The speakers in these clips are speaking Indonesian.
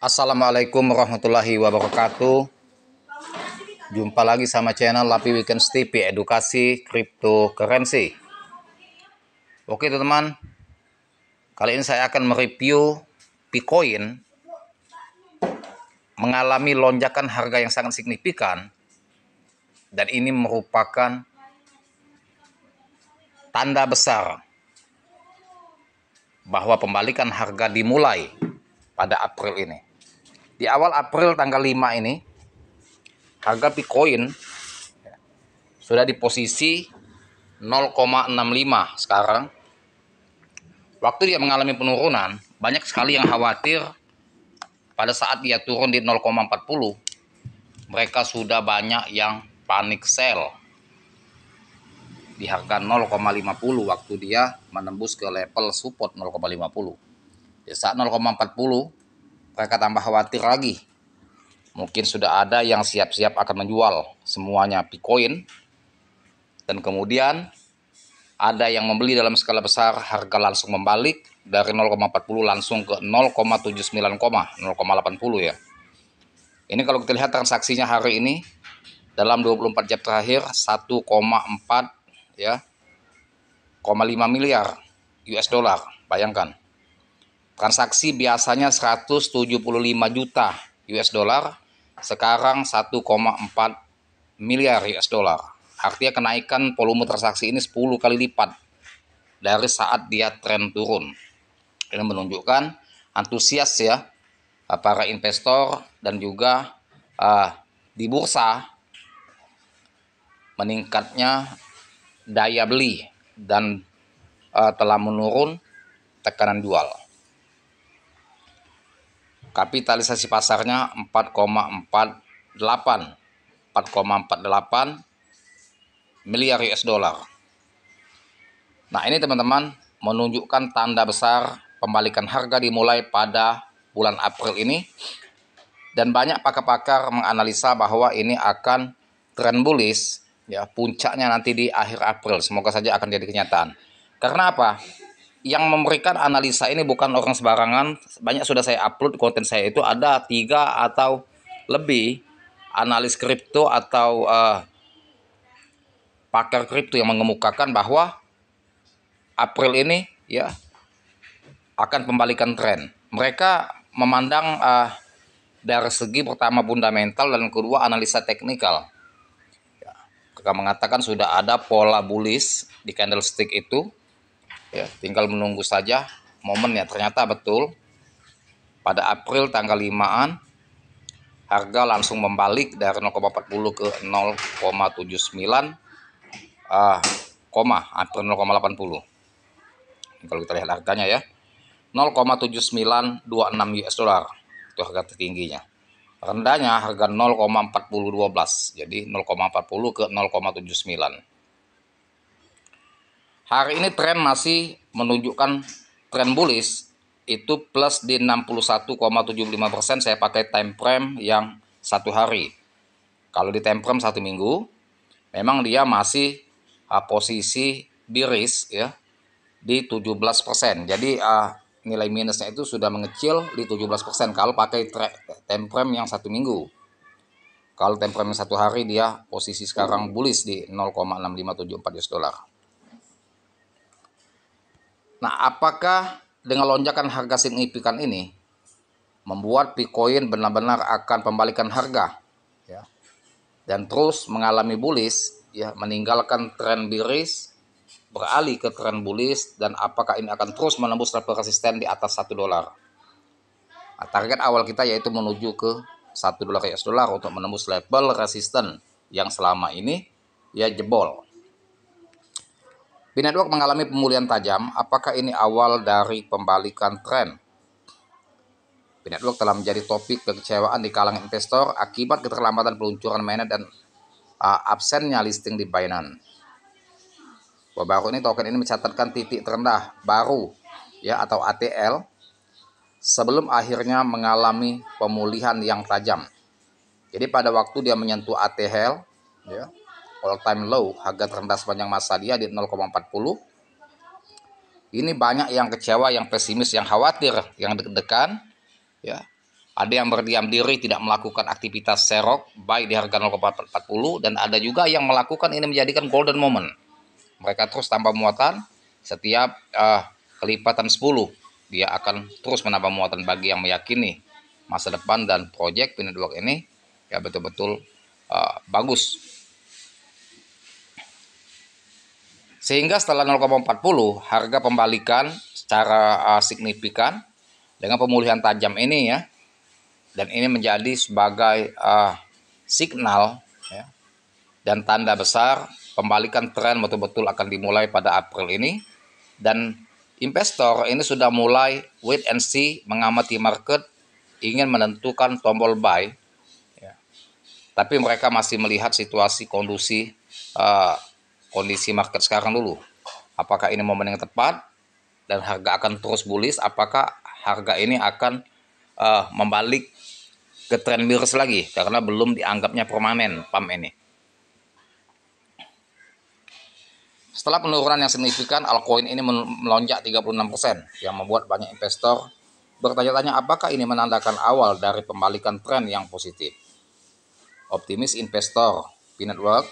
Assalamualaikum warahmatullahi wabarakatuh. Jumpa lagi sama channel Lapi Weekends TV, edukasi cryptocurrency. Oke teman-teman, kali ini saya akan mereview Bitcoin mengalami lonjakan harga yang sangat signifikan, dan ini merupakan tanda besar bahwa pembalikan harga dimulai pada April ini. Di awal April tanggal 5 ini, harga Bitcoin sudah di posisi 0,65 sekarang. Waktu dia mengalami penurunan, banyak sekali yang khawatir pada saat dia turun di 0,40. Mereka sudah banyak yang panic sell di harga 0,50 waktu dia menembus ke level support 0,50. Di saat 0,40, mereka tambah khawatir lagi. Mungkin sudah ada yang siap-siap akan menjual semuanya Bitcoin. Dan kemudian ada yang membeli dalam skala besar, harga langsung membalik dari 0,40 langsung ke 0,79, 0,80 ya. Ini kalau kita lihat transaksinya hari ini dalam 24 jam terakhir 1,4 ya, 0,5 miliar US dollar. Bayangkan. Transaksi biasanya 175 juta US dollar, sekarang 1,4 miliar US dollar. Artinya kenaikan volume transaksi ini 10 kali lipat dari saat dia tren turun. Ini menunjukkan antusias ya para investor dan juga di bursa meningkatnya daya beli dan telah menurun tekanan jual. Kapitalisasi pasarnya 4,48 miliar US dollar. Nah, ini teman-teman menunjukkan tanda besar pembalikan harga dimulai pada bulan April ini, dan banyak pakar-pakar menganalisa bahwa ini akan tren bullish ya, puncaknya nanti di akhir April. Semoga saja akan jadi kenyataan. Karena apa? Yang memberikan analisa ini bukan orang sembarangan. Banyak sudah saya upload konten saya, itu ada 3 atau lebih analis kripto atau pakar kripto yang mengemukakan bahwa April ini ya akan pembalikan tren. Mereka memandang dari segi pertama fundamental dan kedua analisa teknikal. Ya, mereka mengatakan sudah ada pola bullish di candlestick itu. Ya, tinggal menunggu saja momennya. Ternyata betul pada April tanggal 5-an harga langsung membalik dari 0,40 ke 0,79 hampir 0,80. Kalau kita lihat harganya ya, 0,7926 US dollar itu harga tertingginya. Rendahnya harga 0,4012, jadi 0,40 ke 0,79. Hari ini tren masih menunjukkan tren bullish, itu plus di 61,75%. Saya pakai time frame yang 1 hari. Kalau di time frame 1 minggu, memang dia masih posisi bearish ya di 17%. Jadi nilai minusnya itu sudah mengecil di 17% kalau pakai time frame yang 1 minggu. Kalau time frame yang 1 hari, dia posisi sekarang bullish di 0,6574 US dollar. Nah, apakah dengan lonjakan harga signifikan ini membuat Bitcoin benar-benar akan pembalikan harga ya, dan terus mengalami bullish ya, meninggalkan tren bearish beralih ke tren bullish, dan apakah ini akan terus menembus level resisten di atas $1? Nah, target awal kita yaitu menuju ke $1 US dollar untuk menembus level resisten yang selama ini ya jebol. Binetwork mengalami pemulihan tajam. Apakah ini awal dari pembalikan tren? Binetwork telah menjadi topik kekecewaan di kalangan investor akibat keterlambatan peluncuran mainnet dan absennya listing di Binance. Baru ini token ini mencatatkan titik terendah baru ya atau ATL sebelum akhirnya mengalami pemulihan yang tajam. Jadi pada waktu dia menyentuh ATL ya, all time low, harga terendah sepanjang masa dia di 0,40. Ini banyak yang kecewa, yang pesimis, yang khawatir, yang deg-degan ya. Ada yang berdiam diri tidak melakukan aktivitas serok buy di harga 0,40, dan ada juga yang melakukan ini menjadikan golden moment. Mereka terus tambah muatan setiap kelipatan 10. Dia akan terus menambah muatan bagi yang meyakini masa depan dan proyek P Network ini ya betul-betul bagus. Sehingga setelah 0,40 harga pembalikan secara signifikan dengan pemulihan tajam ini ya. Dan ini menjadi sebagai signal ya, dan tanda besar pembalikan tren betul-betul akan dimulai pada April ini. Dan investor ini sudah mulai wait and see, mengamati market, ingin menentukan tombol buy ya. Tapi mereka masih melihat situasi kondisi market sekarang dulu. Apakah ini momen yang tepat dan harga akan terus bullish? Apakah harga ini akan membalik ke trend bearish lagi karena belum dianggapnya permanen pump ini. Setelah penurunan yang signifikan, altcoin ini melonjak 36%, yang membuat banyak investor bertanya-tanya apakah ini menandakan awal dari pembalikan tren yang positif. Optimis investor P Network.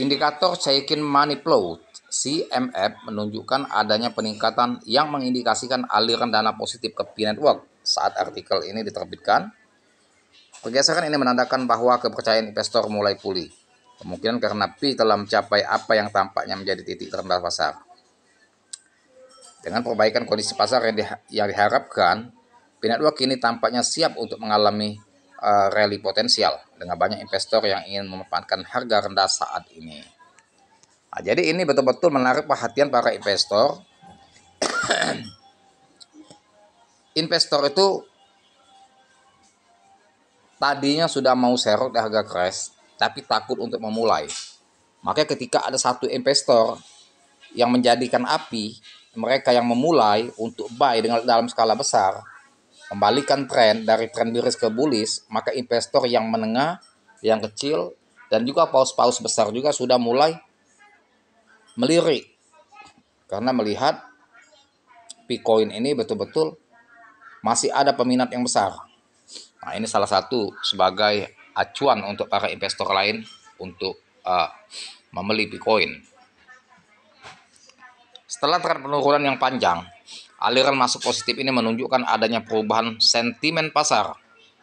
Indikator Chaikin Money Flow CMF menunjukkan adanya peningkatan yang mengindikasikan aliran dana positif ke P Network saat artikel ini diterbitkan. Pergeseran ini menandakan bahwa kepercayaan investor mulai pulih, kemungkinan karena P telah mencapai apa yang tampaknya menjadi titik terendah pasar. Dengan perbaikan kondisi pasar yang diharapkan, P Network kini tampaknya siap untuk mengalami rally potensial dengan banyak investor yang ingin memanfaatkan harga rendah saat ini. Nah, jadi ini betul-betul menarik perhatian para investor. Investor itu tadinya sudah mau serok di harga crash, tapi takut untuk memulai. Makanya ketika ada satu investor yang menjadikan api, mereka yang memulai untuk buy dalam skala besar, kembalikan tren dari tren bearish ke bullish, maka investor yang menengah, yang kecil, dan juga paus-paus besar juga sudah mulai melirik karena melihat Bitcoin ini betul-betul masih ada peminat yang besar. Nah, ini salah satu sebagai acuan untuk para investor lain untuk membeli Bitcoin. Setelah tren penurunan yang panjang, aliran masuk positif ini menunjukkan adanya perubahan sentimen pasar.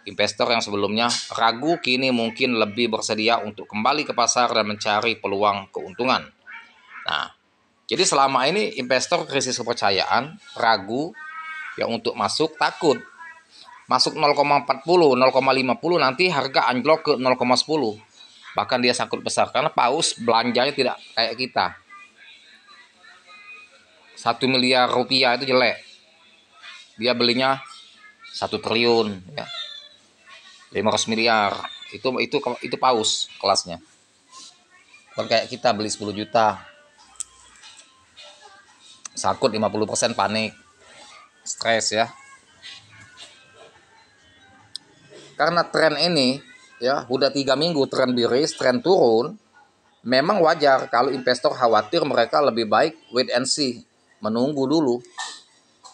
Investor yang sebelumnya ragu kini mungkin lebih bersedia untuk kembali ke pasar dan mencari peluang keuntungan. Nah, jadi selama ini investor krisis kepercayaan, ragu ya untuk masuk, takut. Masuk 0,40, 0,50 nanti harga anjlok ke 0,10. Bahkan dia sangkut besar karena paus belanjanya tidak kayak kita. 1 miliar rupiah itu jelek. Dia belinya 1 triliun ya. 500 miliar. Itu paus kelasnya. Bukan kayak kita beli 10 juta. Sangkut 50% panik. Stres ya. Karena tren ini ya udah 3 minggu tren bearish, tren turun, memang wajar kalau investor khawatir mereka lebih baik wait and see, menunggu dulu.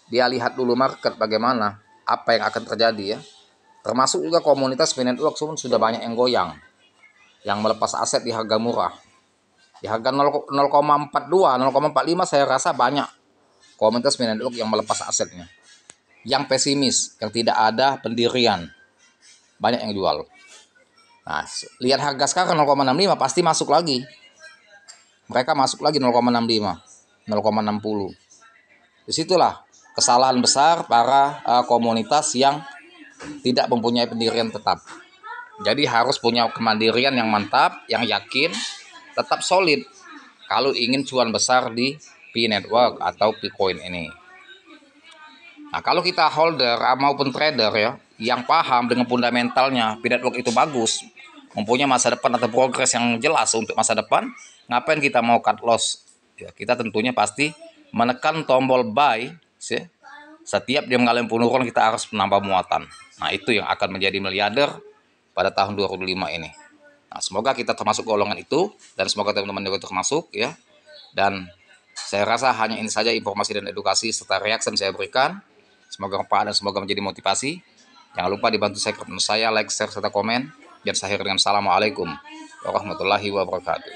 Dia lihat dulu market bagaimana, apa yang akan terjadi ya. Termasuk juga komunitas P Network sudah banyak yang goyang, yang melepas aset di harga murah. Di harga 0,42, 0,45 saya rasa banyak komunitas P Network yang melepas asetnya. Yang pesimis, yang tidak ada pendirian, banyak yang jual. Nah, lihat harga sekarang 0,65 pasti masuk lagi. Mereka masuk lagi 0,65, 0,60. Disitulah kesalahan besar para komunitas yang tidak mempunyai pendirian tetap. Jadi harus punya kemandirian yang mantap, yang yakin, tetap solid kalau ingin cuan besar di P Network atau Bitcoin ini. Nah, kalau kita holder maupun trader ya, yang paham dengan fundamentalnya P Network itu bagus, mempunyai masa depan atau progres yang jelas untuk masa depan, ngapain kita mau cut loss? Ya, kita tentunya pasti menekan tombol buy ya. Setiap dia mengalami penurunan kita harus menambah muatan. Nah, itu yang akan menjadi miliarder pada tahun 2025 ini. Nah, semoga kita termasuk golongan itu dan semoga teman-teman juga termasuk ya. Dan saya rasa hanya ini saja informasi dan edukasi serta reaksi yang saya berikan. Semoga bermanfaat dan semoga menjadi motivasi. Jangan lupa dibantu subscribe saya, like, share, serta komen. Dan saya akhiri dengan Assalamualaikum warahmatullahi wabarakatuh.